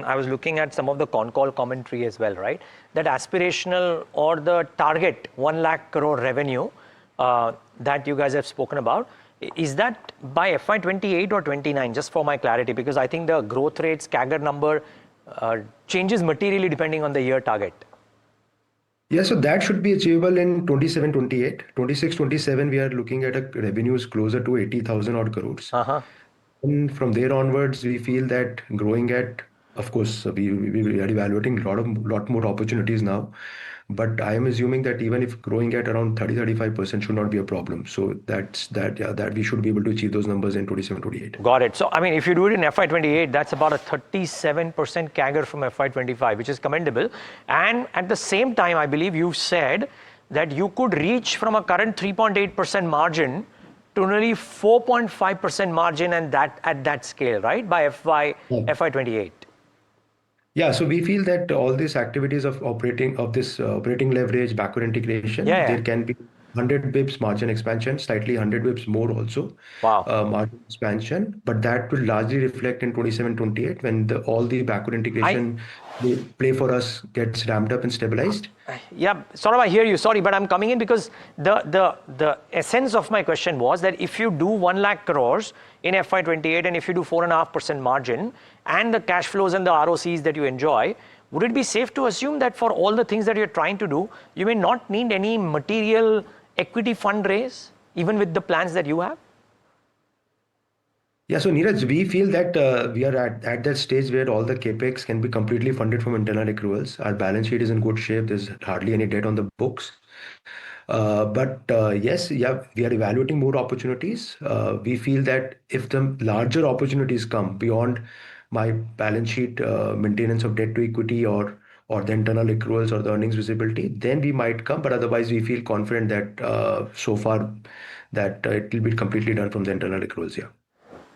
I was looking at some of the con call commentary as well, right? That aspirational or the target 1 lakh crore revenue that you guys have spoken about, is that by FY28 or 29? Just for my clarity, because I think the growth rates CAGR number changes materially depending on the year target. Yeah, so that should be achievable in 27, 28. 26, 27, we are looking at a revenues closer to 80,000 odd crores. And from there onwards, we feel that growing at, of course, we are evaluating a lot more opportunities now. But I am assuming that even if growing at around 30-35% should not be a problem. So that we should be able to achieve those numbers in 27, 28. Got it. So, I mean, if you do it in FY28, that's about a 37% CAGR from FY25, which is commendable. And at the same time, I believe you've said that you could reach from a current 3.8% margin to nearly 4.5% margin, and that at that scale, right? By FY28. Yeah, so we feel that all these activities of operating leverage, backward integration, there can be 100 bips margin expansion, slightly 100 bips more also. Wow. Margin expansion, but that will largely reflect in 27, 28 when all the backward integration play for us gets ramped up and stabilized. Yeah, Saurabh, I hear you. Sorry, but I'm coming in because the essence of my question was that if you do 1 lakh crores in FY28 and if you do 4.5% margin and the cash flows and the ROCs that you enjoy, would it be safe to assume that for all the things that you're trying to do, you may not need any material equity fundraise, even with the plans that you have? Yeah, so Neeraj, we feel that we are at that stage where all the capex can be completely funded from internal accruals. Our balance sheet is in good shape. There's hardly any debt on the books. But yes, yeah, we are evaluating more opportunities. We feel that if the larger opportunities come beyond my balance sheet maintenance of debt to equity or the internal accruals or the earnings visibility, then we might come. But otherwise, we feel confident that so far that it will be completely done from the internal accruals. Yeah.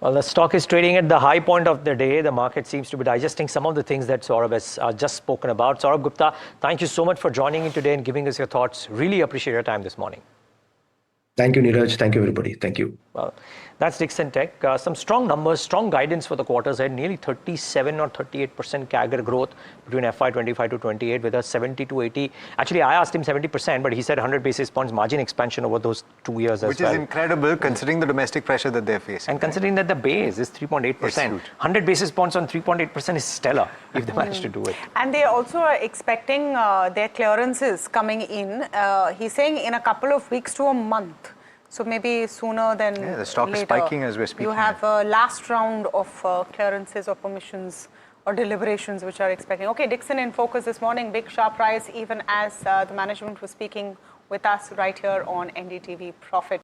Well, the stock is trading at the high point of the day. The market seems to be digesting some of the things that Saurabh has just spoken about. Saurabh Gupta, thank you so much for joining in today and giving us your thoughts. Really appreciate your time this morning. Thank you, Neeraj. Thank you, everybody. Thank you. Well, that's Dixon Tech. Some strong numbers, strong guidance for the quarters ahead. Nearly 37 or 38% CAGR growth between FY25 to 28 with a 70 to 80. Actually, I asked him 70%, but he said 100 basis points margin expansion over those 2 years as well. Which is incredible considering the domestic pressure that they're facing. And considering that the base is 3.8%. 100 basis points on 3.8% is stellar if they manage to do it. And they also are expecting their clearances coming in. He's saying in a couple of weeks to a month. So maybe sooner than later. The stock is spiking as we're speaking. You have a last round of clearances or permissions or deliberations which are expecting. Okay, Dixon in focus this morning, big sharp rise even as the management was speaking with us right here on NDTV Profit.